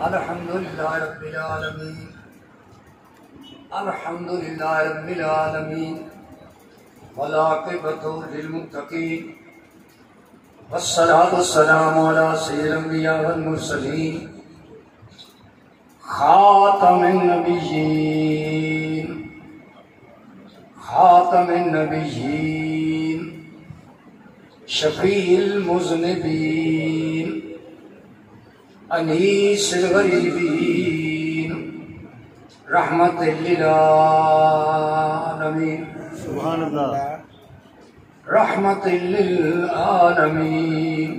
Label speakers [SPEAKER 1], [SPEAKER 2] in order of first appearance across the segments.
[SPEAKER 1] अल्हम्दुलिल्लाह रब्बिल आलमीन, अल्हम्दुलिल्लाह रब्बिल आलमीन, वल आक़िबतु लिल मुत्तक़ीन, वस्सलातु वस्सलामु अला सय्यिदिल अंबिया वल मुरसलीन, खातमिन नबिय्यीन, खातमिन नबिय्यीन, शफीइल मुज़निबीन, अनीसिल गरीबीन, रहमतुल लिल आलमीन।
[SPEAKER 2] सुभान अल्लाह।
[SPEAKER 1] रहमतुल लिल आलमीन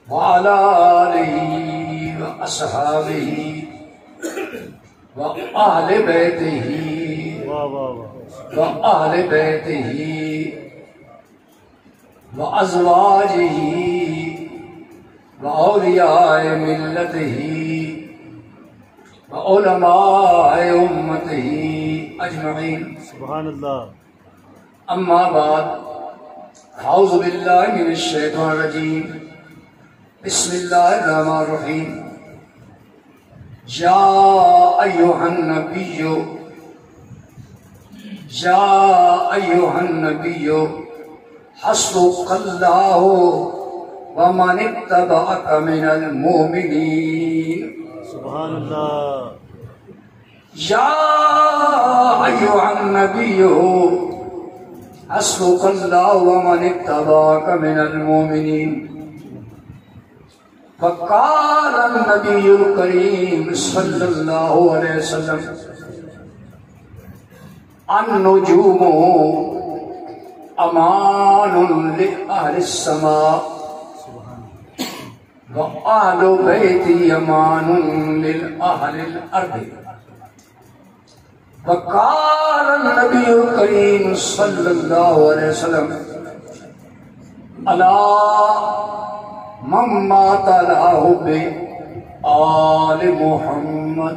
[SPEAKER 1] व अला आलिहि व अस्हाबिहि व अहले बैतिहि
[SPEAKER 2] वाह वाह वाह।
[SPEAKER 1] व अहले बैतिहि व अज़वाजिहि व औलियाए मिल्लतिहि व उलमाए उम्मतिहि अजमईन।
[SPEAKER 2] सुभान अल्लाह।
[SPEAKER 1] अम्मा बाद, औज़ु बिल्लाहि मिनश शैतानिर रजीम, बिस्मिल्लाहिर रहमानिर रहीम। या अय्युहन नबिय्यु, या अय्युहन नबिय्यु, हस्बुकल्लाहु व मन इत्तबअका मिनल मुमिनीन।
[SPEAKER 2] सुभान अल्लाह।
[SPEAKER 1] या अय्युहन नबिय्यु, हस्बुकल्लाहु व मन इत्तबअका मिनल मुमिनीन। फ़क़ाल नबियुल करीम सल्लल्लाहु अलैहि वसल्लम, अन-नुजूमु अमानुन लि अहलिस समा व अहलु बैती अमानुन लिल अहलिल अर्द। वक़ाल नबियुल करीम सल्लल्लाहु अलैहि वसल्लम, अला मन मात अला हुब्बि आल मुहम्मद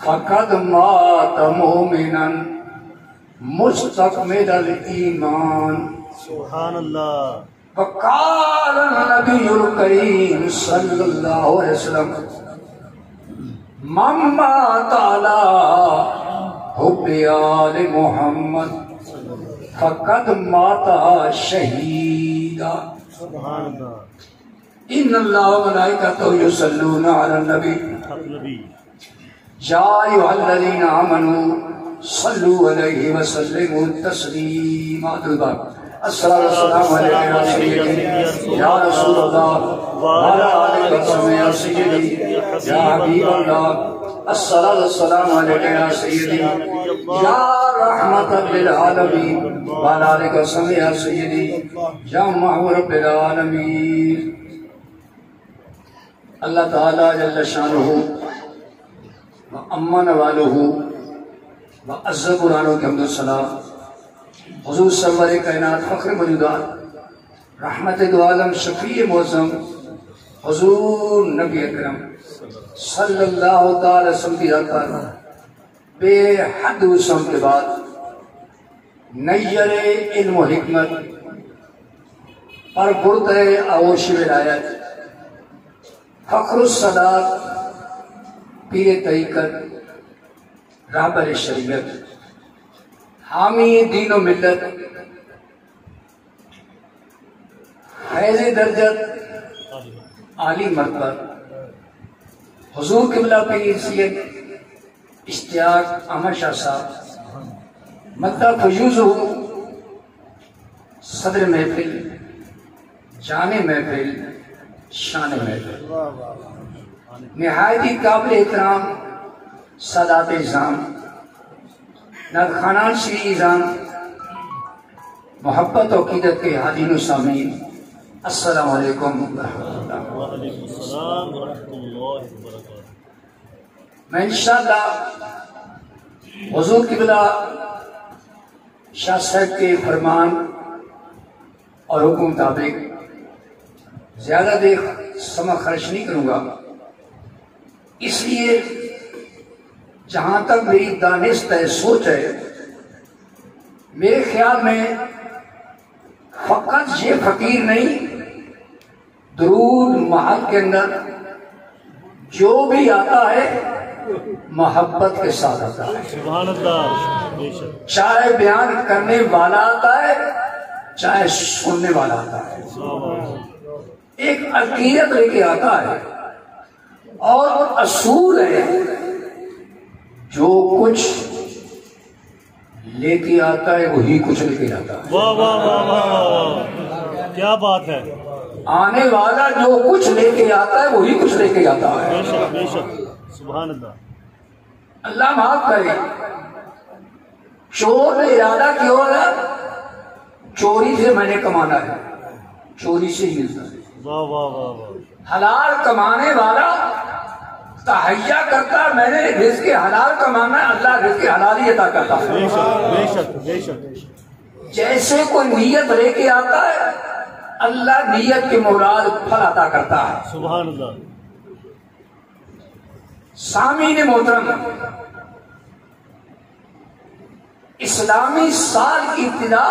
[SPEAKER 1] फ़क़द मात मुमिनन मुस्तक़मिलल ईमान।
[SPEAKER 2] सुभान अल्लाह।
[SPEAKER 1] वक़ाल नबियुल करीम सल्लल्लाहु अलैहि वसल्लम, मन मात अला हुब्बि आल मुहम्मद फ़क़द मात शहीदा।
[SPEAKER 2] सुभान अल्लाह।
[SPEAKER 1] इन्नल्लाह व मलाइकतहु युसल्लूना अलन नबी,
[SPEAKER 2] हक नबी।
[SPEAKER 1] या अय्युहल्लज़ीना आमनू सल्लू अलैहि व सल्लिमू तस्लीमा। अस्सलातु वस्सलामु अलैका या सय्यदी या रसूलल्लाह व अला आलिका व सहबिहि या सय्यदी या हबीबल्लाह। अस्सलातु वस्सलामु अलैका या सय्यदी या रहमतल लिल आलमीन व अला आलिका व सहबिहि या सय्यदी या महबूब रब्बिल आलमीन। अल्लाह ताला जल्ल शानुहु व अम्मन वालुहु व अज़्ज़ कुरानो के हम्दो सलाम हुज़ूर सरवर कायनात फ़ख्र मौजूदात रहमत दो आलम शफ़ी मौज़म हुज़ूर नबी अकरम सल्लल्लाहु तआला अलैहि वसल्लम बेहद उसम के बाद नय्यर इल्म व हिकमत और बुर्दे आगोश विलायत फ़ख्रुस सदात पीर तरीक़त राहबर शरीयत हामी दीन व मिल्लत फैज़ दर्जत आली मरतबा हुज़ूर क़िबला पीर सैयद इश्तियाक अहमद शाह साहब मद्दा फयूज़हु सदर महफिल जाने महफिल शान महफिल निहायती काबिल एहतराम सादात इज़ाम नाज़खानान श्री इज़ाम मोहब्बत और क़ीदत के हादीन व सामीन, अस्सलामु अलैकुम व रहमतुल्लाह।
[SPEAKER 2] वालेकुम अस्सलाम व रहमतुल्लाहि व बरकातहू।
[SPEAKER 1] मैं इंशाअल्लाह हुज़ूर क़िबला शाह साहब के फरमान और हुक्म मुताबिक ज्यादा देर समय खर्च नहीं करूंगा, इसलिए जहां तक मेरी दानिश है सोच है, मेरे ख्याल में फकत ये फकीर नहीं, दरूद महल के अंदर जो भी आता है मोहब्बत के साथ आता है।
[SPEAKER 2] सुभान अल्लाह। बेशक।
[SPEAKER 1] चाहे बयान करने वाला आता है चाहे सुनने वाला आता है, एक अकीदत लेके आता है और असूल है। जो कुछ लेके आता है वही कुछ लेके जाता है।
[SPEAKER 2] वाह वाह वाह वाह वाह, क्या बात है।
[SPEAKER 1] आने वाला जो कुछ लेके आता है वही कुछ लेके जाता है।
[SPEAKER 2] बेशक बेशक। सुभान अल्लाह।
[SPEAKER 1] अल्लाह माफ करे। चोर ने इरादा क्यों है? चोरी से मैंने कमाना है, चोरी से ही मिलता है।
[SPEAKER 2] वाह वाह वाह वाह।
[SPEAKER 1] हलाल कमाने वाला तहैया करता है, मैंने रिज़्क़ हलाल कमाना है, अल्लाह रिज़्क़ हलाल ही अता करता है।
[SPEAKER 2] बेशक बेशक।
[SPEAKER 1] जैसे कोई नियत लेके आता है अल्लाह नियत के मुराद फल अता करता है।
[SPEAKER 2] सुभान अल्लाह।
[SPEAKER 1] सामीन मोहतरम, इस्लामी साल की इब्तिदा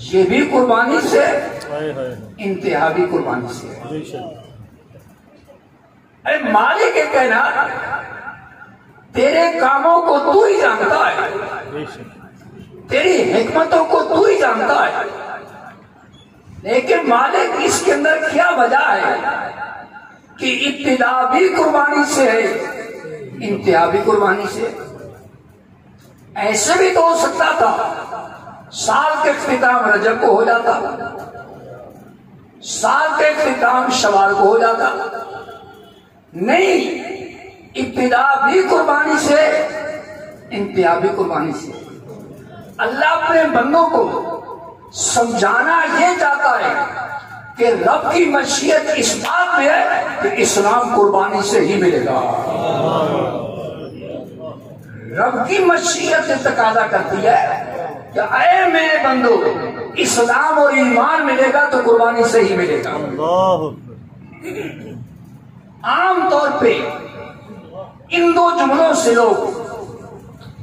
[SPEAKER 1] ये भी कुर्बानी से, इंतहा भी कुर्बानी से।
[SPEAKER 2] बेशक।
[SPEAKER 1] अरे मालिक के कहना तेरे कामों को तू ही जानता है, तेरी हिकमतों को तू ही जानता है, लेकिन मालिक इसके अंदर क्या वजह है कि इब्तिदा भी कुर्बानी से है, इंतहा भी कुर्बानी से। ऐसे भी तो हो सकता था साल के इख्तिताम रजब को हो जाता, साल के इख्तिताम शवाल को हो जाता। नहीं, इब्तिदा भी कुर्बानी से, इंतहा भी कुर्बानी से। अल्लाह अपने बंदों को समझाना ये चाहता है कि रब की मशीयत इस बात में है कि इस्लाम कुर्बानी से ही मिलेगा। रब की मशीयत तकाजा करती है कि ऐ मेरे बंदो, इस्लाम और ईमान मिलेगा तो कुर्बानी से ही मिलेगा। आम तौर पे इन दो जुमलों से लोग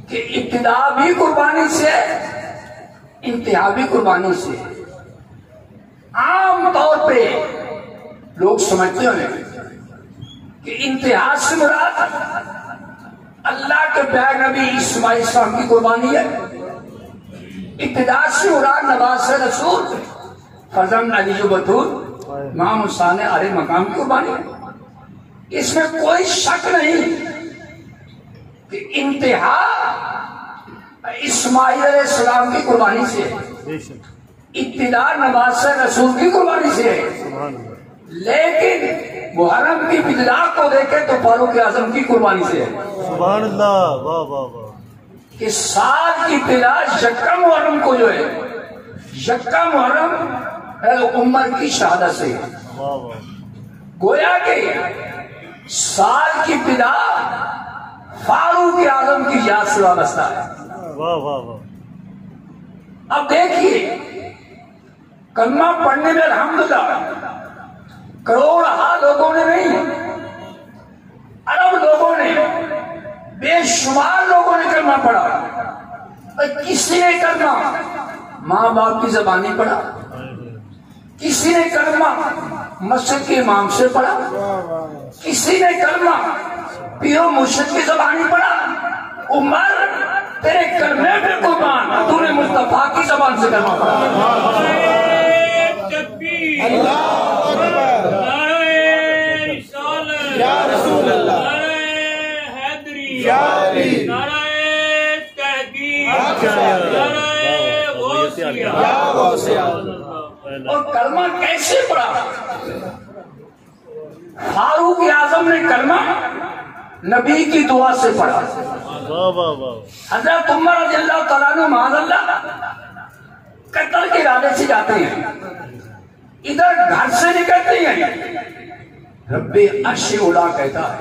[SPEAKER 1] कि इब्तिदा भी कुर्बानी से, इंतहा भी कुर्बानी से, आम तौर पे लोग समझते हैं कि इंतहा से मुराद अल्लाह के प्यारे नबी इस्माइल सलाम की कुर्बानी है, इब्तिदा से मुराद नवाज़ रसूल फजल अली बतूल इमाम हुसैन अरे मकाम की कुर्बानी है। इसमें कोई शक नहीं कि इंतहा इस्माइल अलैहिस्सलाम की कुर्बानी से, इब्तिदा नवाज़ रसूल की कुर्बानी से है। लेकिन मुहर्रम की इब्तिदा को देखे तो फारूक आजम की कुर्बानी से है।
[SPEAKER 2] सुभान अल्लाह। वाह वाह वाह।
[SPEAKER 1] कि साल की इब्तिदा यक्का मुहर्रम को जो है, यक्का मुहर्रम उमर की शहादत से है।
[SPEAKER 2] वाह वाह।
[SPEAKER 1] गोया के साल की इब्तिदा फारूक आजम की याद से वाबस्ता है।
[SPEAKER 2] वाह वाह वाह।
[SPEAKER 1] अब देखिए, कलमा पढ़ने में अल्हम्दुलिल्लाह करोड़ लोगों ने नहीं, अरब लोगों ने, बेशुमार लोगों ने कलमा पढ़ा। किसी ने कलमा माँ बाप की जबानी पढ़ा, किसी ने कलमा मस्जिद के इमाम से पढ़ा, किसी ने कलमा पीरो मुर्शिद की जबानी पढ़ा। उमर तेरे कलमे पे कुर्बान, तूने मुस्तफा की जबान से कलमा पढ़ा। और कलमा कैसे पढ़ा? फारूक आजम ने कलमा नबी की दुआ से पढ़ा। हजरत उमर रज़ियल्लाहु तआला अन्हु माज़अल्लाह कत्ल के इरादे से जाते हैं, इधर घर से निकलते हैं, रब्बे अर्श उला कहता है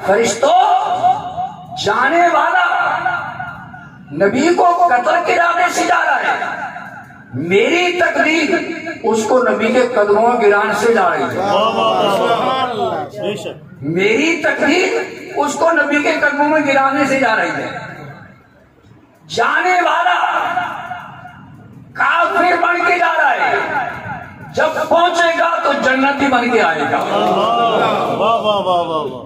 [SPEAKER 1] फरिश्तों, जाने वाला नबी को कत्ल के इरादे से जा रहा है, मेरी तकदीर उसको नबी के कदमों में गिराने से जा रही है। मेरी तकदीर उसको नबी के कदमों में गिराने से जा रही है। जाने वाला काफिर बन के जा रहा है, जब पहुंचेगा तो जन्नती बन के आएगा।
[SPEAKER 2] वाह वाह वाह वाह वाह।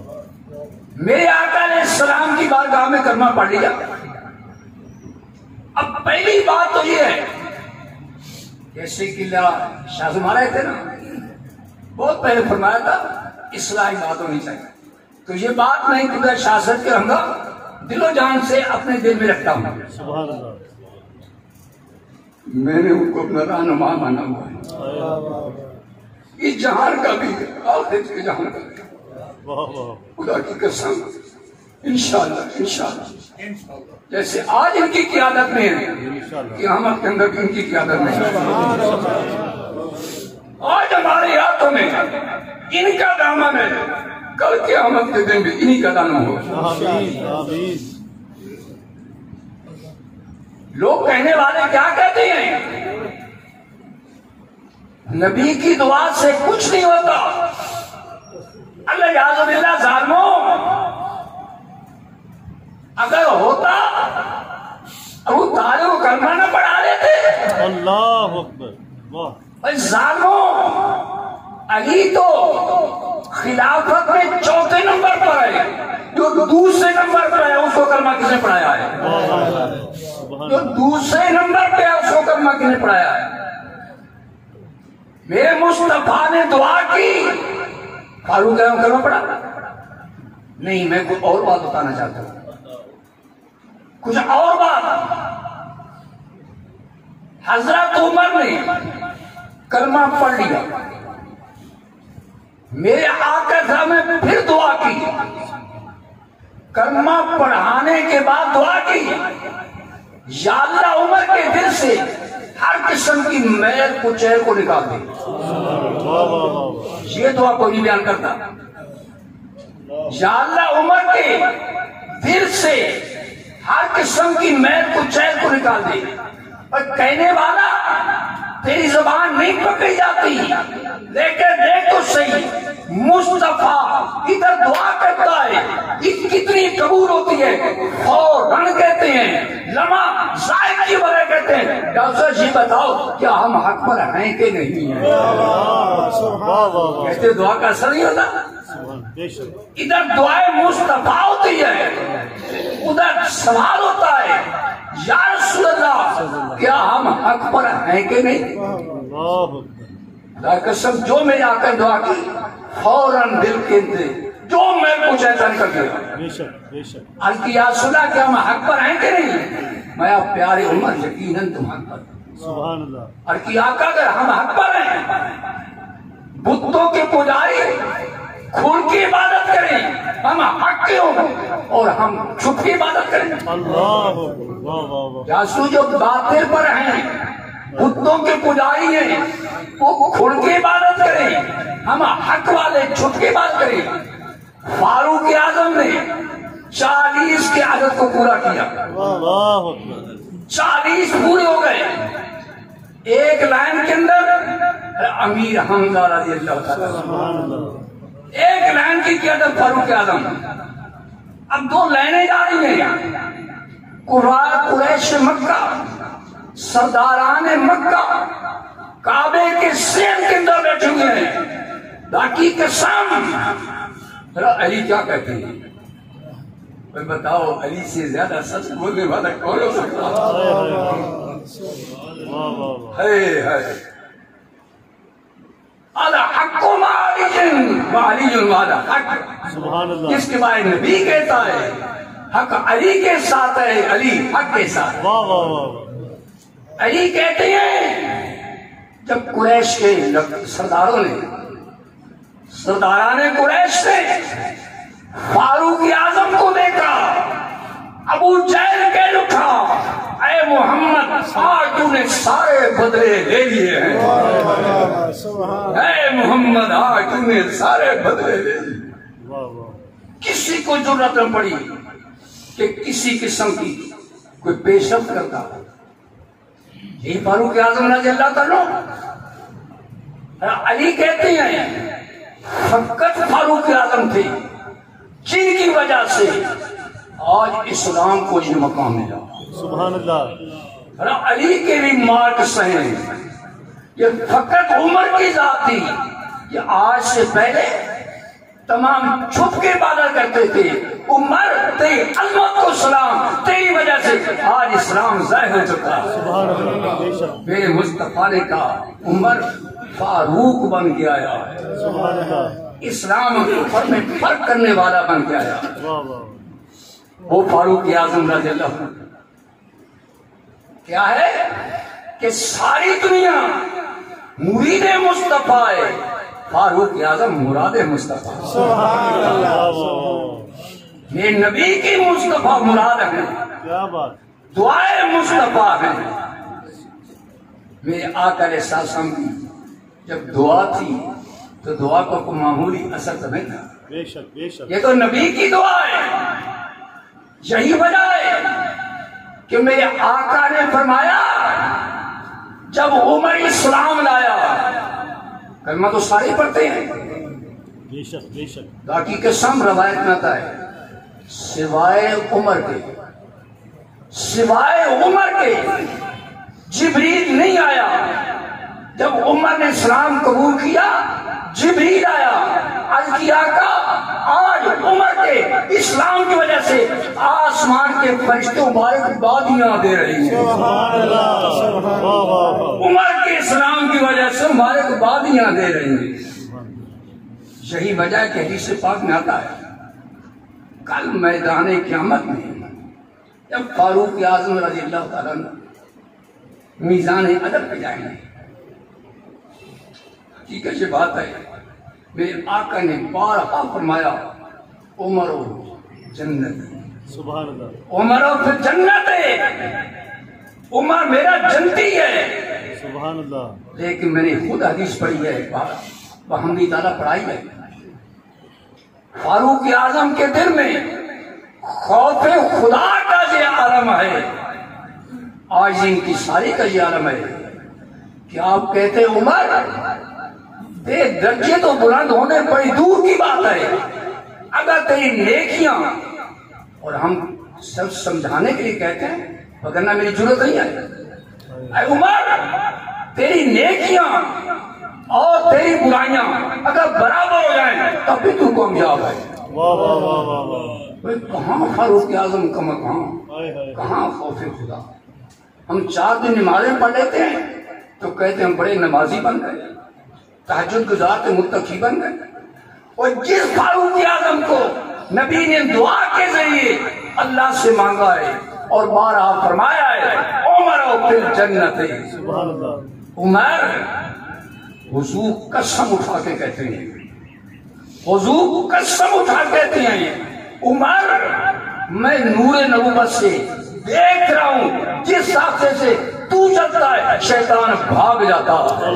[SPEAKER 1] मेरे आका अलैहिस्सलाम की बारगाह में कलमा पढ़ लिया। अब पहली बात तो ये है, जैसे कि शाह रहे थे ना, बहुत पहले फरमाया था इस्लाही बात होनी चाहिए। तो ये बात नहीं खुदा शासक के रहूंगा, दिलो जान से अपने दिल में रखता हूं।
[SPEAKER 2] सुभान अल्लाह।
[SPEAKER 1] मैंने उनको अपना रहनुमा माना हुआ है, इस जहान का भी आखिरत के जहान का भी।
[SPEAKER 2] वाह वाह।
[SPEAKER 1] खुदा की कसम इंशाअल्लाह इंशाअल्लाह जैसे आज इनकी क़ियादत में है, क़यामत के अंदर भी इनकी क़ियादत में है। आज हमारे हाथों में इनका दामन है, कल क़यामत के दिन भी इन्हीं का दामन होगा। लोग कहने वाले क्या कहते हैं, नबी की दुआ से कुछ नहीं होता। अल्लाह याज़ुबिल्लाह ज़ालिमों, अगर होता अबू तालिब को कलमा न पढ़ा लेते।
[SPEAKER 2] अल्लाह अकबर। वाह।
[SPEAKER 1] ज़ालिमों, अली तो खिलाफत में चौथे नंबर पर है, जो दूसरे नंबर पर है उसको कलमा किसने पढ़ाया है? जो दूसरे नंबर पे है उसको कलमा किसने पढ़ाया है? मेरे मुस्तफा ने दुआ की, फारूक आजम कलमा पढ़ा नहीं। मैं कुछ और बात बताना चाहता हूं, कुछ और बात। हजरत उमर ने कलमा पढ़ लिया, मेरे आका साहब ने फिर दुआ की, कलमा पढ़ाने के बाद दुआ की, या अल्लाह उमर के दिल से हर किस्म की मैल कुचैल को निकाल दे। ये दुआ कोई नहीं बयान करता। या अल्लाह उमर के दिल से हर किस्म की मैल कुचैल को निकाल दे। और कहने वाला तेरी जुबान नहीं पकड़ी जाती, लेकिन देख तो सही, मुस्तफा इधर दुआ करता है, कितनी कबूल होती है। और रण कहते हैं, लम्हा जायद की वजह कहते हैं। डॉक्टर जी बताओ क्या हम हक पर हैं कि नहीं है? कहते दुआ का असर नहीं होता। इधर दुआए मुस्तफा होती है, उधर सवाल होता है, या रसूल अल्लाह क्या हम हक पर हैं कि नहीं? कसम जो मेरे आकर दुआ की, फौरन दिल के अंदर जो मैं कुछ ऐसा निकल गया। अलकिया सुना क्या हम हक पर हैं कि नहीं? मैं प्यारे उमर यकीनन तुम हक पर।
[SPEAKER 2] सुभान अल्लाह।
[SPEAKER 1] अलकिया का अगर हम हक पर हैं, बुतों के पुजारी खून की इबादत करें, हम हक के हो, और हम छुप की इबादत करें। जासू जो बातिल पर हैं, बुतों के पुजारी हैं, वो खून की इबादत करें, हम हक वाले छुप की बात करें। फारूक आजम ने 40 के आदत को पूरा किया, 40 पूरे हो गए। एक लाइन के अंदर अमीर हमजा रज़ी अल्लाह ताला, एक लाइन की कियादत फारूक आजम। अब 2 लाइनें जा रही हैं। कुरैश मक्का, सरदारान मक्का काबे के सेम के अंदर बैठे हुए हैं। बाकी कसम अली क्या कहते हैं? मैं बताओ अली से ज्यादा सच बोलने वाला कौन हो सकता है? जिसके बारे में नबी कहता है हक अली के साथ है, अली हक के साथ। अली कहते हैं जब कुरैश के सरदारों ने, सरदारान कुरैश ने फारूक आजम को देखा, अबू जहल कह उठा, ऐ मोहम्मद आज तूने सारे बदले ले लिए हैं। ऐ मोहम्मद आज तूने सारे बदले ले लिए। किसी को जरूरत न पड़ी कि किसी किस्म की कोई पेशरफ करता। यही फारूक आजम रज़ी अल्लाह ताला। अली कहते हैं फकत फारूक आजम थे जिनकी वजह से आज इस्लाम को ये मकाम मिला। सुभान अल्लाह। अली के भी मार्ग सहे, ये फकत उमर की जात थी कि आज से पहले तमाम छुप के इबादत करते थे। उमर तेरी अज़मत को सलाम, तेरी वजह से आज इस्लाम ज़ाहिर हो चुका है। मेरे मुस्तफा ने कहा उमर फारूक बन के आया, इस्लाम के ऊपर में फर्क करने वाला बन के आया। वो फारूक आज़म रज़ियल्लाहु अन्हु क्या है कि सारी दुनिया मुरीद मुस्तफा है, फारूक आज़म मुराद मुस्तफा। ये नबी की मुस्तफा मुराद है,
[SPEAKER 2] क्या बात,
[SPEAKER 1] दुआए मुस्तफा है। मेरे आका अलैहिस्सलाम की जब दुआ थी तो दुआ को कोई मामूली असर तो नहीं था।
[SPEAKER 2] बेशक बेशक,
[SPEAKER 1] ये तो नबी की दुआ है। यही वजह है कि मेरे आका ने फरमाया जब उमर इस्लाम लाया, कलमा तो सारे पढ़ते हैं,
[SPEAKER 2] बेशक बेशक,
[SPEAKER 1] बाकी के सम रवायत में आता है सिवाय उमर के, सिवाय उमर के जिब्रील नहीं आया। जब उमर ने इस्लाम कबूल किया जिब्रील आया, आज किया का आज उमर के इस्लाम की वजह से आसमान के फरिश्तों मुबारकबादियां दे रही हैं। उमर के इस्लाम की वजह से मुबारकबादियां दे रही हैं। यही वजह के हदीस पाक में आता है कल मैदान क़यामत में जब फारूक आज़म रज़ियल्लाहु ताला अन्हु मीज़ान अदब पे जाएंगे, हकीकत ये बात है मेरे आका ने बारहा फरमाया उमर जन्नत,
[SPEAKER 2] सुभान अल्लाह,
[SPEAKER 1] उमर फिर जन्नत है, उमर मेरा जन्नती है।
[SPEAKER 2] सुभान अल्लाह।
[SPEAKER 1] लेकिन मैंने खुद हदीस पढ़ी है, हमदी ताला पढ़ाई है, फारूक आज़म के दिल में खौफे खुदा का ये आलम है, आज इनकी सारी का ये आलम है कि आप कहते हैं उमर दे दर्जे तो बुलंद होने बड़ी दूर की बात है, अगर तेरी नेकियां, और हम सब समझाने के लिए कहते हैं वरना मेरी जरूरत नहीं है। ऐ उमर तेरी नेकियां और तेरी बुराइयां अगर बराबर हो जाएं तब भी तू कामयाब है।
[SPEAKER 2] वाह वाह वाह वाह वाह,
[SPEAKER 1] कहाँ फारूक आज़म का मकाम, कहाँ खौफे खुदा। हम 4 दिन नमाजें पढ़ लेते हैं तो कहते हैं हम बड़े नमाजी बन गए, तहज्जुद गुजार के मुत्तकी बन गए। और जिस फारूक आज़म को नबी ने दुआ के जरिए अल्लाह से मांगा है और बारहा फरमाया है उमर फिर जन्नत है।
[SPEAKER 2] सुभान अल्लाह।
[SPEAKER 1] उमर हुजूर कसम उठा के कहते हैं, हुजूर कसम उठा कहते हैं उमर मैं नूरे नबूवत से देख रहा हूं जिस रास्ते से तू चलता है शैतान भाग जाता है।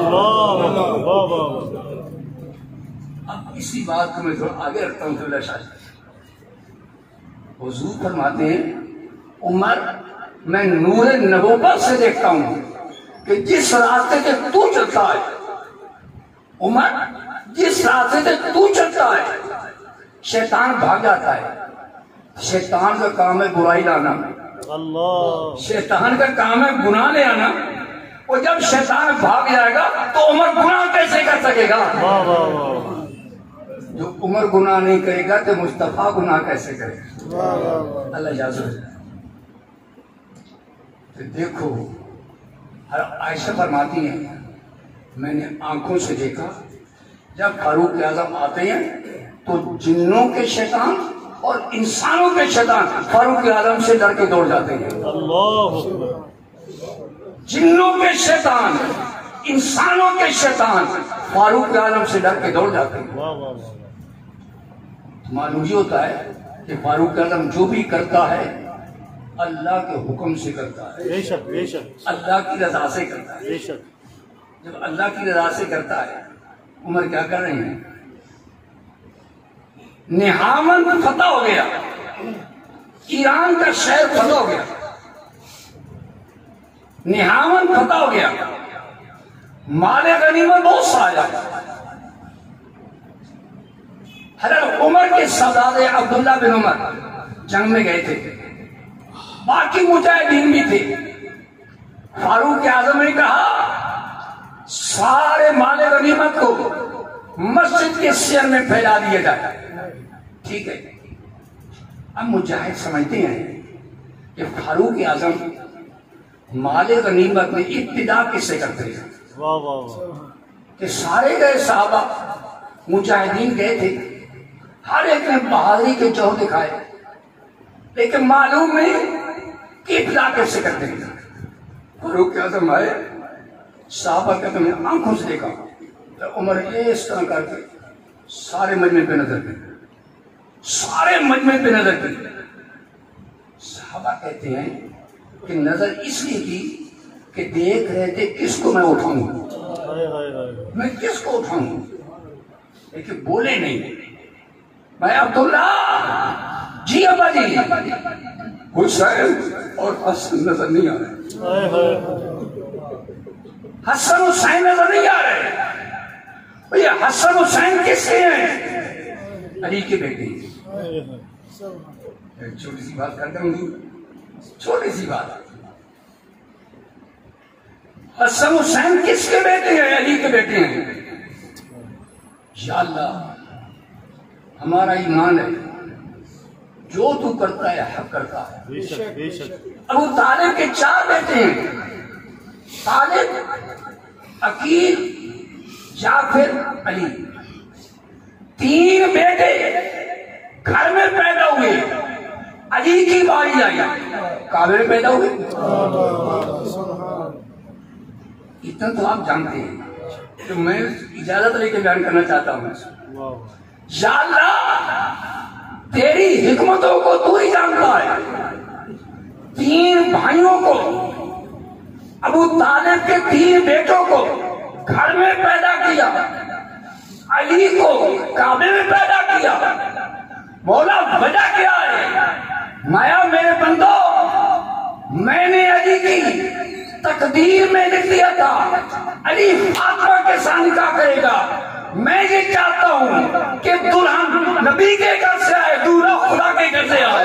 [SPEAKER 1] अब इसी बात को मैं थोड़ा आगे रखता हूँ। हुजूर फरमाते हैं उमर मैं नूरे नबूवत से देखता हूं कि जिस रास्ते से तू चलता है, उमर जिस रास्ते से तू चलता है शैतान भाग जाता है। शैतान का काम है बुराई लाना,
[SPEAKER 2] अल्लाह,
[SPEAKER 1] शैतान का काम है गुनाह ले आना। और जब शैतान भाग जाएगा तो उमर गुनाह कैसे कर सकेगा?
[SPEAKER 2] वाह वाह वाह,
[SPEAKER 1] जो उमर गुनाह नहीं करेगा तो मुस्तफा गुनाह कैसे करेगा? अल्लाह इजाज़त। तो देखो आयशा फरमाती है मैंने आंखों से देखा जब फारूक आज़म आते हैं तो जिन्नों के शैतान और इंसानों के शैतान फारूक आज़म से डर के दौड़ जाते हैं।
[SPEAKER 2] अल्लाह अकबर।
[SPEAKER 1] जिन्नों के शैतान इंसानों के शैतान फारूक आज़म से डर के दौड़ जाते हैं।
[SPEAKER 2] वाह वाह वाह,
[SPEAKER 1] मालूम ये होता है कि फारूक आज़म जो भी करता है अल्लाह के हुक्म से करता है,
[SPEAKER 2] बेशक बेशक,
[SPEAKER 1] अल्लाह की रजा से करता है।
[SPEAKER 2] बेशक।
[SPEAKER 1] जब अल्लाह की रजा से करता है, उमर क्या कर रहे हैं? निहामन फतह हो गया, ईरान का शहर फतह हो गया, निहामन फतह हो गया, माले गनीमत बहुत सारा। हज़रत उमर के सरदार अब्दुल्ला बिन उमर जंग में गए थे, बाकी मुजाहिदीन भी थे। फारूक आज़म ने कहा सारे माले गनीमत को मस्जिद के सिर में फैला दिया जाए। ठीक है, अब मुजाहिद समझते हैं कि फारूक आजम माले गनीमत में इब्तिदा किससे करते हैं?
[SPEAKER 2] वाह वाह वाह।
[SPEAKER 1] कि सारे गए साहबा मुजाहिदीन गए थे, हर एक ने बहादुरी के जौहर दिखाए, लेकिन मालूम नहीं कि इब्तिदा कैसे करते हैं। फारूक आजम आए, साहबा का तुमने आंखों से देखा तो उमर इस तरह करके सारे मजमे पे नजर की, सारे मजमे पे नजर की। साहबा कहते हैं कि नजर इसलिए की कि देख रहे थे किसको मैं उठाऊं, मैं किसको उठाऊं, लेकिन बोले नहीं। मैं अब्दुल्ला जी, अब्बा जी, हुसैन और हसन नजर नहीं आ रहे, हसन हुसैन नजर नहीं आ रहे। भैया हसन हुसैन किसके हैं? अली के बेटे। छोटी सी बात करता हूँ, छोटी सी बात। हसन हुसैन किसके बेटे हैं? अली के बेटे हैं। या अल्लाह, हमारा ईमान है जो तू करता है हक करता है।
[SPEAKER 2] बेशक बेशक।
[SPEAKER 1] अबू तालिब के 4 बेटे हैं, तालिब, अकील, जाफर, अली। 3 बेटे घर में पैदा हुए, अली की बारी आई, काबे में पैदा हुए। इतना तो आप जानते हैं, तो मैं इजाजत लेके बयान करना चाहता हूँ। या अल्लाह, तेरी हिकमतों को तू ही जानता है। 3 भाइयों को, अबू तालिब के 3 बेटों को घर में पैदा किया, अली को काबे में पैदा किया। मौला वजह क्या है? माया मेरे बंदो, मैंने अली की तकदीर में लिख दिया था अली फातिमा के साथ निकाह करेगा। मैं ये चाहता हूँ कि दुल्हन नबी के घर से आए, दूल्हा खुदा के घर से आए।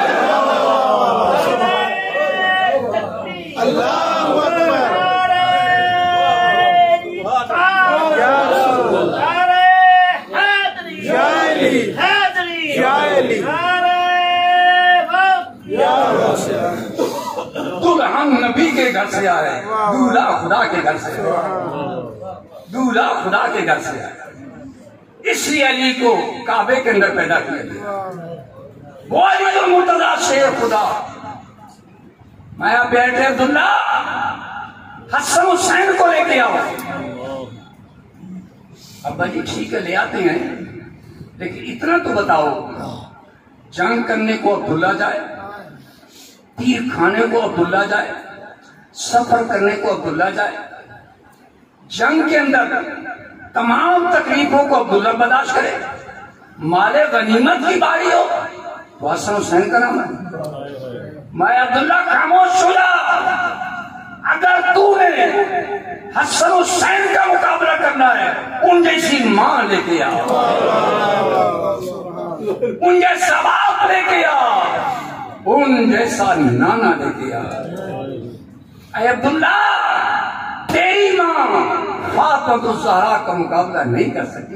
[SPEAKER 3] अल्लाहू अकबर।
[SPEAKER 1] दुल्हन नबी के घर से आए, दूल्हा खुदा के घर से, दूल्हा खुदा के घर से आए। इसलिए अली को काबे के अंदर पैदा किया गया। वो अली तो मुर्तजा शेर खुदा। मैं बेटे अब्दुल्ला, हसन हुसैन को लेके आओ। अब्बा जी ठीक है, ले आते हैं, लेकिन इतना तो बताओ, जंग करने को अब्दुल्ला जाए, तीर खाने को अब्दुल्ला जाए, सफर करने को अब्दुल्ला जाए, जंग के अंदर तमाम तकलीफों को अब्दुल्ला बर्दाश्त करे, माले गनीमत की बारी हो तो हसन हुसैन का नाम है। मैं अब्दुल्ला खामोश हो जा, अगर तूने हसन हुसैन का मुकाबला करना है, उन जैसी मां लेके आ, उन जैसा बाप लेके आ, उन जैसा नाना लेके आ। अरे अब्दुल्ला, तेरी मां फातिमा ज़हरा का मुकाबला नहीं कर सकती,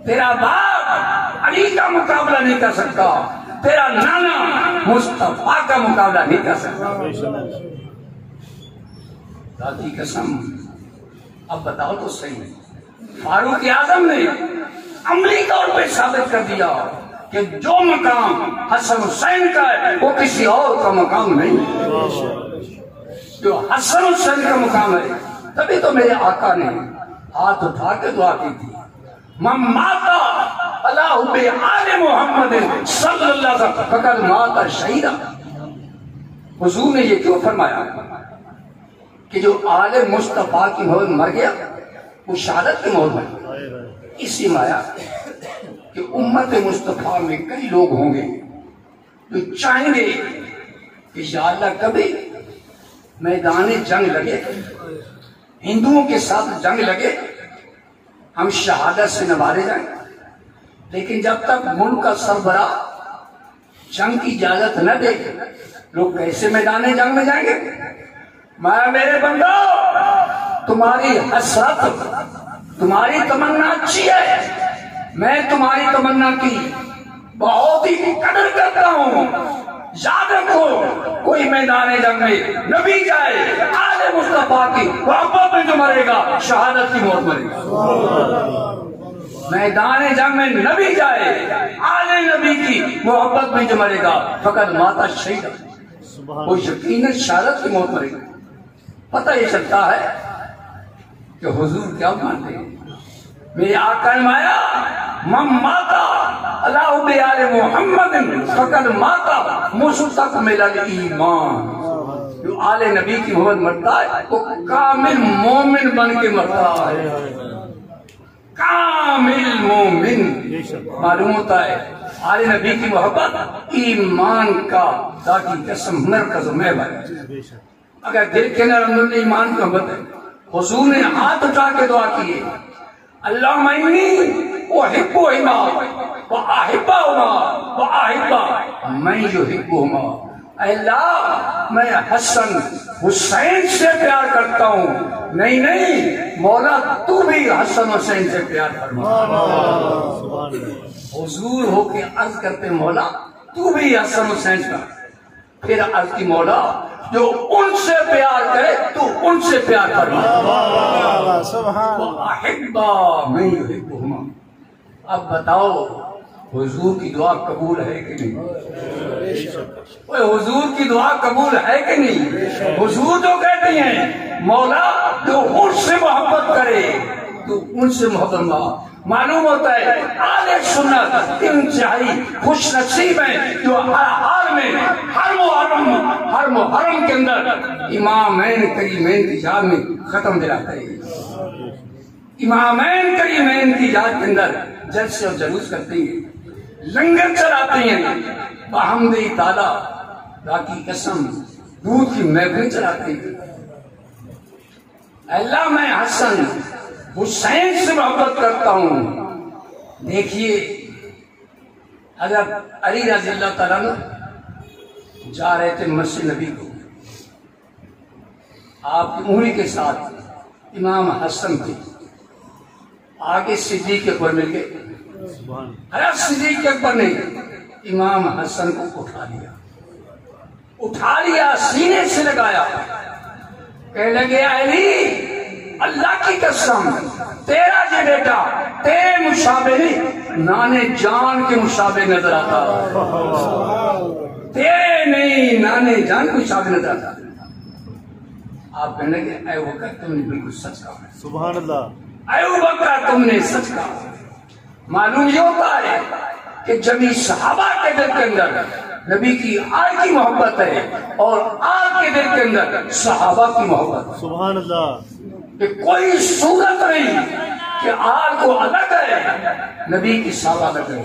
[SPEAKER 1] तेरा बाप अली का मुकाबला नहीं कर सकता, तेरा नाना मुस्तफा का मुकाबला नहीं कर सकता। दादी कसम, अब बताओ तो सही, फारूक आजम ने अमली तौर पे साबित कर दिया कि जो मकाम हसन हुसैन का है वो किसी और का मकाम नहीं, जो हसन हुसैन का मकाम है। तभी तो मेरे आका ने हाथ उठा के दुआ की थी, माता अल्लाह बे आले मोहम्मद सल्लल्लाहु अलैहि वसल्लम फकद माता शहीदा। हुजूर ने ये क्यों फरमाया कि जो आले मुस्तफा की मौत मर गया वो शहादत की मौत मर, इसी माया कि उम्मत मुस्तफा में कई लोग होंगे जो चाहेंगे कि या अल्लाह कभी मैदान जंग लगे, हिंदुओं के साथ जंग लगे, हम शहादत से नवारे जाएं, लेकिन जब तक मुल्क का सरबराह जंग की इजाजत न दे, लोग कैसे मैदान जंग में जाएंगे? मैं मेरे बंदो, तुम्हारी हसरत, तुम्हारी तमन्ना अच्छी है, मैं तुम्हारी तमन्ना की बहुत ही कदर करता हूँ। याद रखो, कोई मैदान जंग में नबी जाए, आले मुस्तफा की मोहब्बत में जो मरेगा शहादत की मौत मरेगा। मैदान जंग में नबी जाए, आले नबी की मोहब्बत में जो मरेगा फकत माता शहीद, वो यकीनन शहादत की मौत मरेगा। पता ये चलता है कि हुजूर क्या मानते हैं। मेरे आका ने माया मम माता अल्लाह बेआले मोहम्मद फकत माता मुस्तक मिलल ईमान। जो आले नबी की मोहब्बत मरता है वो कामिल मोमिन बन के मरता है। कामिल मोमिन मालूम होता है आले नबी की मोहब्बत ईमान का ताकि कसम मरकज में भाई। अगर दिल के अंदर अंदर ईमान की मोहब्बत है, हुजूर ने हाथ उठा के दुआ की है, अल्लाह मैं हसन हुसैन से प्यार करता हूँ। नहीं नहीं मौला तू भी हसन हुसैन से प्यार फरमा। हुजूर होके अर्ज करते मौला तू भी हसन हुसैन का। फिर अर्ज की मौला जो उनसे प्यार करे तू उनसे प्यार फरमा। अब बताओ हुजूर की दुआ कबूल है कि नहीं? हुजूर की दुआ कबूल है कि नहीं? हुजूर जो कहते हैं मौला जो उनसे मोहब्बत करे तो उनसे मोहब्बत। मालूम होता है आले सुन्नत इंतहाई खुश नसीब है जो हर हाल में हर मुहर्रम के अंदर इमामैन करीमैन की याद में खत्म दिलाते हैं। इमामैन करीमैन की याद के अंदर जलसे और जलूस करते हैं, लंगर चलाते हैं, बहमदे ताला राकी कसम दूध की महफिल चलाते हैं। अल्लाह मैं हसन हुसैन से मोहब्बत करता हूँ। देखिए अगर अली रज़ी अल्लाह तआला जा रहे थे मस्जिद नबी को, आपकी उंगली के साथ इमाम हसन थे, आगे सिद्दीक़ अकबर मिल गए। हज़रत सिद्दीक़ अकबर ने इमाम हसन को उठा लिया सीने से लगाया, कहने लगे अली अल्लाह की कसम तेरा ये बेटा तेरे मुशाबे नहीं नाने जान के मुशाबे नजर आता, तेरे नहीं नाने जान के मुशाबे नजर आता। आप कहने लगे ऐ वक़्त तुमने बिल्कुल सच कहा।
[SPEAKER 2] सुभान अल्लाह।
[SPEAKER 1] ऐ वक़्त तुमने सच कहा। मालूम ये होता है कि जमी सहाबा के दिल के अंदर नबी की आल की मोहब्बत है और आल के दिल के अंदर सहाबा की मोहब्बत।
[SPEAKER 2] सुभान अल्लाह।
[SPEAKER 1] कि कोई सूरत नहीं कि आल को अलग है नबी की सहाबा अलग है।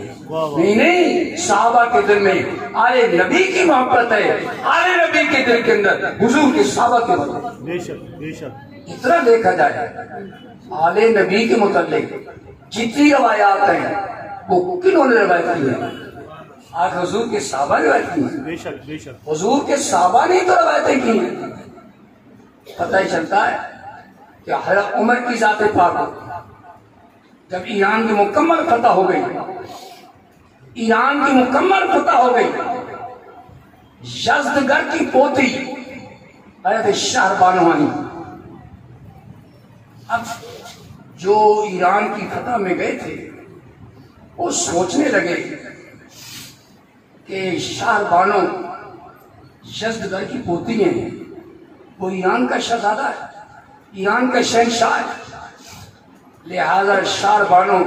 [SPEAKER 1] नहीं सहाबा के दिल में आले नबी की मोहब्बत है, आले नबी के दिल के अंदर हुजूर के सहाबा की मोहब्बत।
[SPEAKER 2] बेशक बेशक।
[SPEAKER 1] इतना देखा जाए आले नबी के मुताल्लिक जितनी रवायात हैं वो किन्होंने रवायत की है? आज हुजूर के सहाबा ने रवायत की है।
[SPEAKER 2] बेशक बेशक।
[SPEAKER 1] हुजूर के सहाबा ने तो रवायतें की हैं। पता ही चलता है कि हज़रत उमर की ज़ात पाक जब ईरान की मुकम्मल फतह हो गई, ईरान की मुकम्मल फतह हो गई, यज़दगढ़ की पोती हज़रत शाहरबानवानी अब जो ईरान की फतह में गए थे वो सोचने लगे कि शाहरबानो यज़दगढ़ की पोती है, वो ईरान का शहजादा है, ईरान का शहंशाह है, लिहाजा शाहरबानो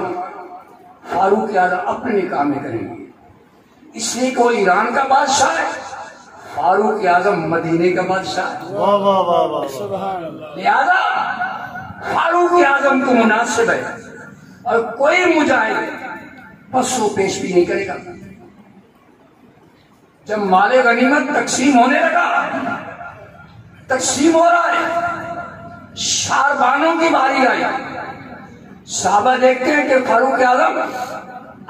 [SPEAKER 1] फारूक आज़म अपने निकाह में करेंगे। इसलिए को ईरान का बादशाह है, फारूक आज़म मदीने का बादशाह है।
[SPEAKER 2] वाह वाह वाह वाह।
[SPEAKER 1] लिहाजा फारूक आज़म को मुनासिब है और कोई मुजाहिद पसो पेश भी नहीं करेगा। जब माले गनीमत तकसीम होने लगा, तकसीम हो रहा है, शाहरबानों की बारी आई। साहबा देखते हैं कि फारूक आज़म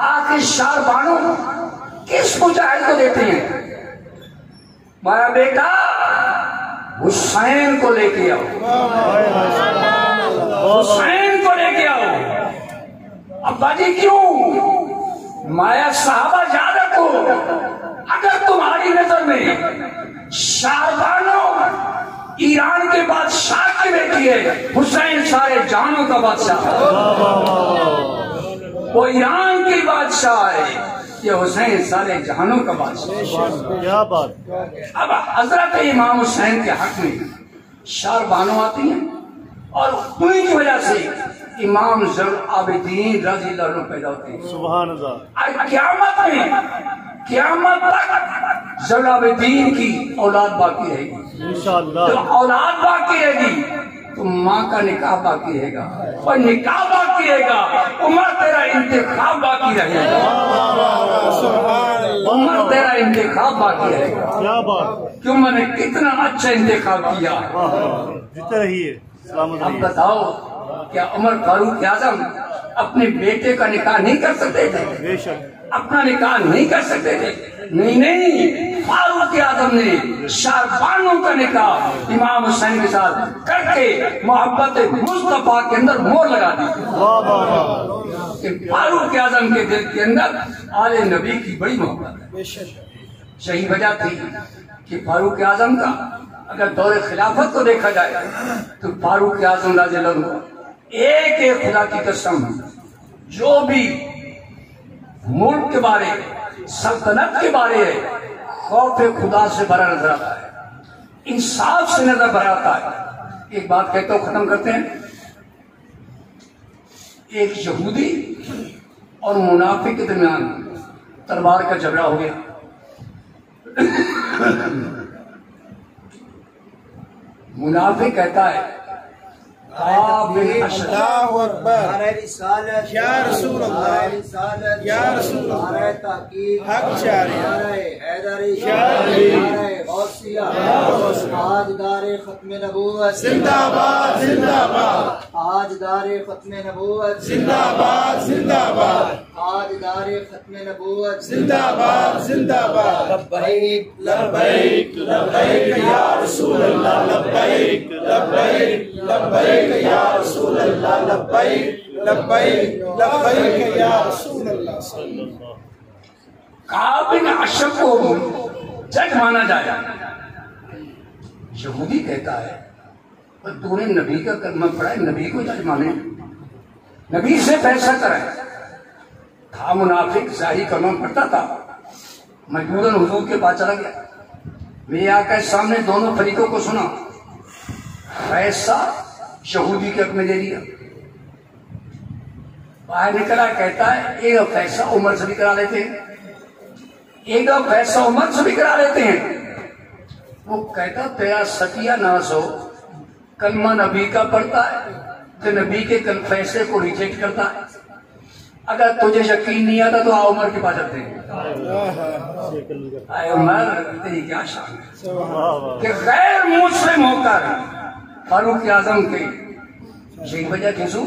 [SPEAKER 1] आखिर शाहरबानों किस मुजाहिद को देते हैं? मारा बेटा हुसैन को लेके आओ, हुसैन को लेके आओ। अब्बा जी क्यों? माया साहबा याद रखो, अगर तुम्हारी नजर में शाहबानो ईरान के बादशाह की बेटी है, हुसैन सारे जानों का बादशाह, वो ईरान की बादशाह है, ये हुसैन सारे जहानों का बादशाह।
[SPEAKER 2] क्या बात।
[SPEAKER 1] अब हजरत इमाम हुसैन के हक में शारबानो आती है और उन्हीं की वजह से इमाम ज़ुल आबिदीन रज़ी अल्लाह अन्हु पैदा होते हैं।
[SPEAKER 2] सुभान अल्लाह।
[SPEAKER 1] क़यामत तक ज़ुल आबिदीन की औलाद बाकी रहेगी।
[SPEAKER 2] इंशाअल्लाह।
[SPEAKER 1] तो औलाद बाकी रहेगी तो माँ का निकाह बाकी रहेगा, और निकाह बाकी रहेगा, उम्र तेरा इंतखाब बाकी रहेगा, उम्र तेरा इंतखाब बाकी रहेगा।
[SPEAKER 2] क्या बात।
[SPEAKER 1] क्यों मैंने कितना अच्छा इंतखाब किया।
[SPEAKER 2] जितना रही है सलामत
[SPEAKER 1] अब
[SPEAKER 2] रहिए।
[SPEAKER 1] बताओ, क्या उमर फारूक आजम अपने बेटे का निकाह नहीं कर सकते थे?
[SPEAKER 2] बेशक।
[SPEAKER 1] अपना निकाह नहीं कर सकते थे? नहीं, फारूक आजम ने शारबानों का निकाह इमाम हुसैन के साथ करके मोहब्बत मुस्तफा के अंदर मोहर लगा दी।
[SPEAKER 2] वाह वाह वाह।
[SPEAKER 1] कि फारूक आजम के दिल के अंदर आले नबी की बड़ी मोहब्बत है। यही वजह थी कि फारूक आजम का अगर दौरे खिलाफत को देखा जाए तो फारूक आजम रज़ियल्लाहु अन्हु एक खुदा की कसम, जो भी मुल्क के बारे, सल्तनत के बारे है, खौफ खुदा से भरा नजर आता है, इंसाफ से नजर भरा आता है। एक बात कहते हो खत्म करते हैं। एक यहूदी और मुनाफिक के दरमियान तलवार का झगड़ा हो गया। मुनाफिक कहता है
[SPEAKER 3] अल्लाहु अकबर, या रसूल अल्लाह, या रसूल अल्लाह, हक आजदारे खत्मे नबूवत जिंदाबाद जिंदाबाद, आजदारे खत्मे नबूवत जिंदाबाद जिंदाबाद, आजदारे खत्मे नबूवत जिंदाबाद जिंदाबाद। लब्बैक लब्बैक लब्बैक या रसूल अल्लाह, लब्बैक लब्बैक लब्बैक या रसूल अल्लाह, लब्बैक लब्बैक लब्बैक या रसूल अल्लाह।
[SPEAKER 1] काब बिन अशरफ को जज माना जाए। यहूदी कहता है पर तूने नबी का कलमा पढ़ा है, नबी को जज माने, नबी से फैसला कराए। था मुनाफिक, जाहिर कलमा पढ़ता था, मजबूरन हुजूर के पास चला गया। मेरे आका सामने दोनों फरीकों को सुना, फैसला यहूदी के हक में दे दिया। बाहर निकला, कहता है एक फैसला उमर से भी करा लेते हैं, एक फैसला उमर से भी करा लेते हैं। वो कहता तेरा सतिया नाश हो, कलमा नबी का पढ़ता है तो नबी के कल फैसले को रिजेक्ट करता है। अगर तुझे यकीन नहीं आता तो आ उमर के पास चलते हैं। उमर तेरी क्या शान है कि गैर मुस्लिम होकर फारूक आजम के यही वजह किसू,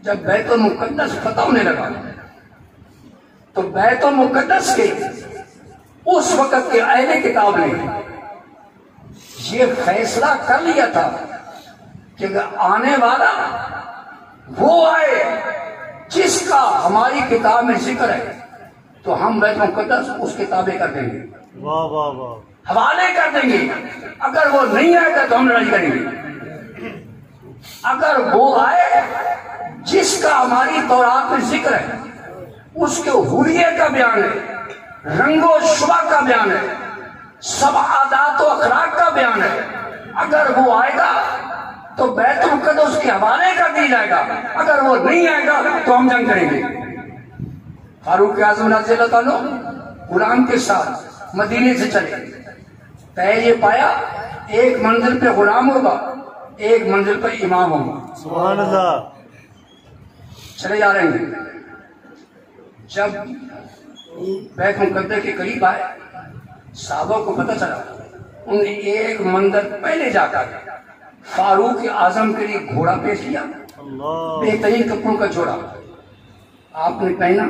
[SPEAKER 1] जब बैतुल मुकद्दस फतह होने लगा तो बैतुल मुकद्दस के उस वक्त के अहले किताब ने ये फैसला कर लिया था कि आने वाला वो आए जिसका हमारी किताब में जिक्र है तो हम बैतुल मुकद्दस उस किताबें कर देंगे,
[SPEAKER 2] वाह वाह वाह,
[SPEAKER 1] हवाले कर देंगे। अगर वो नहीं आएगा तो हम लड़ाई करेंगे। अगर वो आए जिसका हमारी तौरात में जिक्र है, उसके हुर्रियत का बयान है, रंगो शुबा का बयान है, सब आदात और अखलाक का बयान है, अगर वो आएगा तो बैतुल मुकद्दस के हवाले कर दिया जाएगा। अगर वो नहीं आएगा तो हम जंग करेंगे। फारूक आजम रज़ियल्लाहु अन्हु गुलाम के साथ मदीने से चले, तय ये पाया एक मंजिल पे गुलाम होगा, एक मंजिल पे इमाम होगा।
[SPEAKER 2] सुभान अल्लाह।
[SPEAKER 1] चले जा रहे हैं। जब बैत मुकद्दस के करीब आए, साहबा को पता चला, उन्हें एक मंदिर पहले जाकर फारूक आजम के लिए घोड़ा पेश किया, बेहतरीन कपड़ों का जोड़ा आपने पहना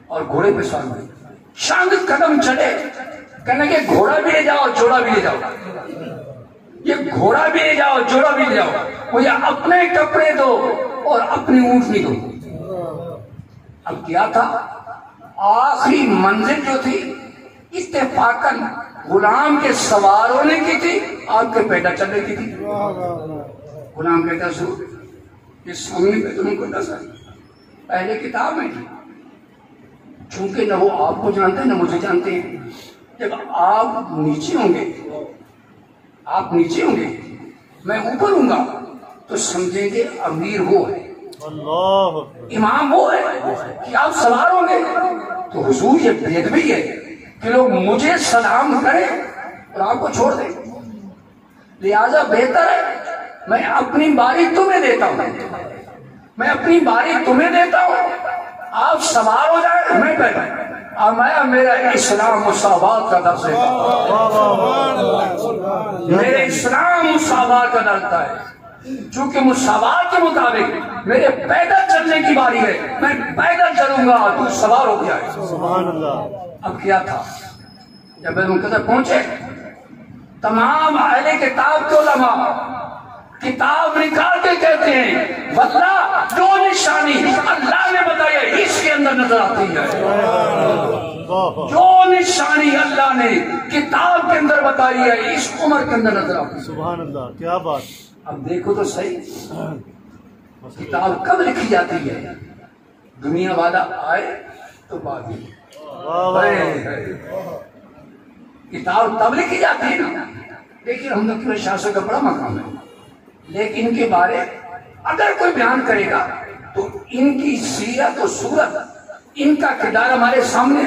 [SPEAKER 1] और घोड़े पे सवार हुए। शांत कदम चले, कहने के घोड़ा भी ले जाओ, जोड़ा भी ले जाओ, ये घोड़ा भी ले जाओ, जोड़ा भी ले जाओ, मुझे अपने कपड़े दो और अपनी ऊँटनी दो। अब क्या था, आखिरी मंजिल जो थी इत्तेफाकन गुलाम के सवार होने की थी, आपके पैदा चलने की थी। गुलाम कहता सो ये सामने पे तुमको नजर पहले किताब में थी, चूंकि न वो आपको जानते न मुझे जानते हैं। जब आप नीचे होंगे, आप नीचे होंगे, मैं ऊपर हूंगा, तो समझेंगे अमीर वो है,
[SPEAKER 2] अल्लाह,
[SPEAKER 1] इमाम वो है कि आप सवार होंगे। तो हुजूर ये बेदबी है कि लोग मुझे सलाम करें और आपको छोड़ दें। लिहाजा बेहतर है मैं अपनी बारी तुम्हें देता हूं, मैं अपनी बारी तुम्हें देता हूं, आप सवार हो जाए, मैं बैठा। मैं मेरा इस्लाम मुसावात का दर्ज है, मेरे इस्लाम मुसावात का दर्ज है। चूंकि मुसावात के मुताबिक मेरे पैदल चलने की बारी है, मैं पैदल चलूंगा, तू सवार हो जाए।
[SPEAKER 2] सुभान अल्लाह।
[SPEAKER 1] अब क्या था, जब उनके तक पहुंचे, तमाम अहले किताब के उलमा किताब निकाल के कहते हैं वल्लाह जो निशानी अल्लाह ने बताया इसके अंदर नजर आती है, जो निशानी अल्लाह ने किताब के अंदर बताई है इस उम्र के अंदर नजर आती है।
[SPEAKER 2] सुभान अल्लाह, क्या बात।
[SPEAKER 1] अब देखो तो सही, किताब कब लिखी जाती है, दुनिया वाला आए तो बाद में। किताब तब लिखी जाती है ना, लेकिन हम लोग के शासक का बड़ा मकाम है, लेकिन इनके बारे अगर कोई बयान करेगा तो इनकी सीरत और सूरत, इनका किरदार हमारे सामने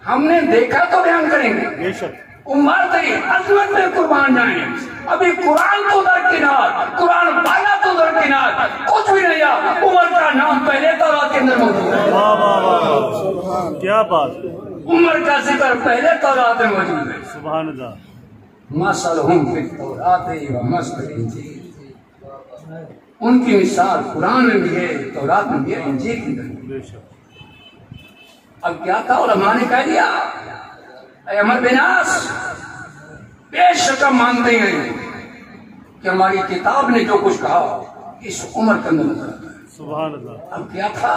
[SPEAKER 1] हमने देखा तो बयान करेंगे।
[SPEAKER 2] बेशक
[SPEAKER 1] उम्र तेरी अजमत में कुर्बान जाए। अभी कुरान तो दरकिनार, कुरान वाला तो दरकिनार, कुछ भी नहीं आ, उमर का नाम पहले तौरात के अंदर मौजूद है।
[SPEAKER 2] वाह वाह वाह, क्या बात।
[SPEAKER 1] उमर का जिक्र पहले तौरात में मौजूद है।
[SPEAKER 2] सुभान अल्लाह।
[SPEAKER 1] मसलहुम फित तौरात व मसल इंजील, उनकी मिसाल कुरान में भी है, तौरात में भी है, इंजील के अंदर भी है।
[SPEAKER 2] बेशक।
[SPEAKER 1] अब क्या था, उलमा ने कह दिया अमर बिनास बेशक हम मानते हैं कि हमारी किताब ने जो कुछ कहा इस उम्र के अंदर नजर आता है।
[SPEAKER 2] सुभान अल्लाह।
[SPEAKER 1] अब क्या था,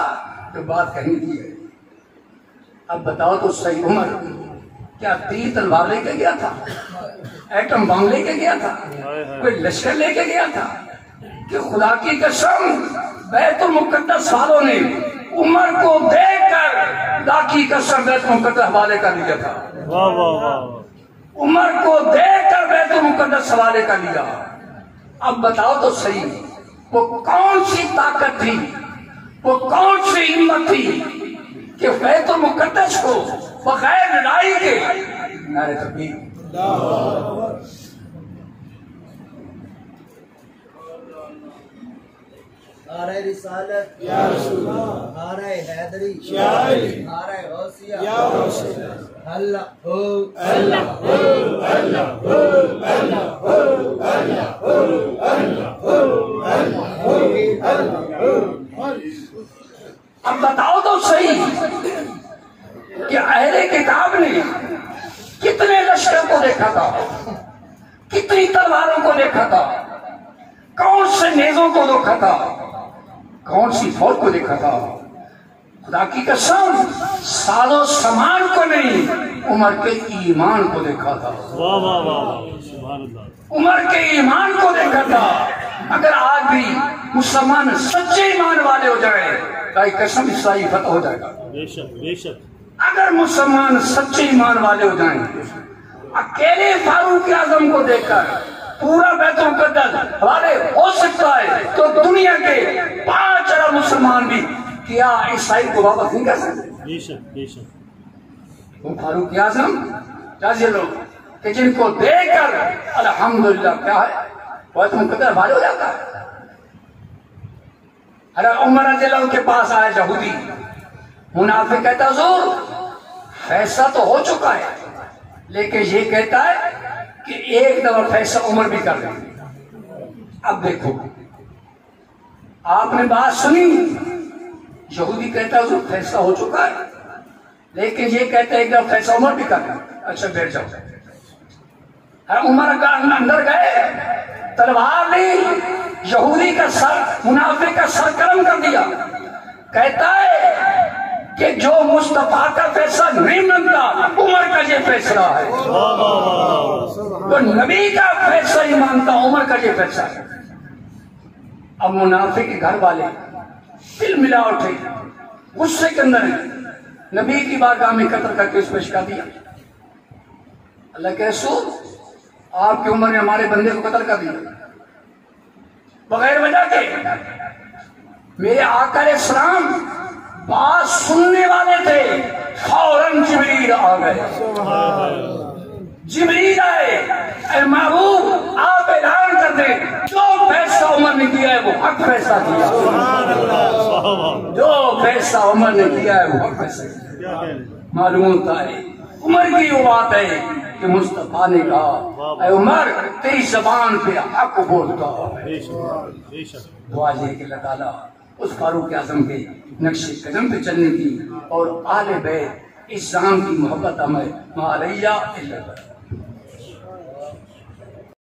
[SPEAKER 1] जो बात कही थी है, अब बताओ तो सही, उमर क्या तीर तलवार लेके गया था, एटम बम लेके गया था, कोई लश्कर लेके गया था कि खुदा की कसम बैतुल मुकद्दस वालों ने उमर को देखकर खुदा की कसम बैतुल मुकद्दस हवाले कर लिया था।
[SPEAKER 2] वाह वाह वाह।
[SPEAKER 1] उमर को देखकर बैतुल मुकद्दस हवाले कर लिया। अब बताओ तो सही, वो कौन सी ताकत थी, वो कौन सी हिम्मत थी कि बैतुल मुकद्दस को बगैर लड़ाई के, नारे तकबीर,
[SPEAKER 3] नारे रिसालत या रसूल, नारे हैदरी या अली, नारे गौसिया या रसूल, अल्लाह हो अल्लाह हो अल्लाह हो अल्लाह हो अल्लाह हो अल्लाह हो अल्लाह हो।
[SPEAKER 1] अब बताओ तो सही कि अहले किताब ने कितने लश्कर को देखा था, कितनी तलवारों को देखा था, कौन से नेजों को देखा था, कौन सी फौज को देखा था। खुदा की कसम सालो समान को नहीं, उमर के ईमान को देखा था।
[SPEAKER 2] वाह वाह वाह। सुभान अल्लाह।
[SPEAKER 1] उमर के ईमान को देखा था। अगर आज भी मुसलमान सच्चे ईमान वाले हो जाए, भाई कसम ईसाई फतह हो जाएगा।
[SPEAKER 2] बेशक बेशक।
[SPEAKER 1] अगर मुसलमान सच्चे ईमान वाले हो जाएं, अकेले फारूक आजम को देखकर पूरा बैतुल मुकद्दस हवाले हो सकता है, तो दुनिया के 5 अरब मुसलमान भी क्या ईसाई को वापस नहीं कर सकते।
[SPEAKER 2] बेशक बेशक।
[SPEAKER 1] वो फारूक आजम जैसे लोग कि जिनको देखकर अल्हम्दुलिल्लाह क्या है बैतुल मुकद्दस हवाले हो जाता है। अरे उमर रज़ियल्लाहु के पास आया यहूदी, मुनाफिक कहता हुजूर फैसला तो हो चुका है, लेकिन ये कहता है कि एक दफा फैसला उमर भी कर देंगे। अब देखो आपने बात सुनी, यहूदी कहता है फैसला हो चुका है, लेकिन ये कहता है एक दफा फैसला उमर भी कर देंगे। अच्छा बैठ जाओ। उमर का अंदर गए, तलवार ली, यहूदी का सर, मुनाफिक का सर कलम कर दिया। कहता है कि जो मुस्तफा का फैसला नहीं मानता, उमर का ये फैसला है। तो नबी का फैसला ही मानता, उमर का ये फैसला है। अब मुनाफिक के घर वाले दिल मिला उठे, गुस्से के अंदर है, नबी की बारगाह में कत्ल का केस पेश कर दिया। अल्लाह के रसूल, आपकी उम्र ने हमारे बंदे को कत्ल कर दिया बगैर वजह के। मेरे आका अलैहिस्सलाम बात सुनने वाले थे, फौरन जिब्रील आ गए। जिब्रील आए, ऐ महबूब आप ऐलान कर दे, जो फैसला उमर ने किया है वो हक फैसला किया। जो फैसला उमर ने किया है वो हक फैसला किया। मालूम होता है उमर की वो बात है कि मुस्तफा ने कहा, ऐ उमर तेरी जबान पे हक बोलता है। दुआ ये कि अल्लाह ताला उस फारूक आजम के नक्शे कदम पे चलने की और आले बैत इस्लाम की मोहब्बत हमें मालैया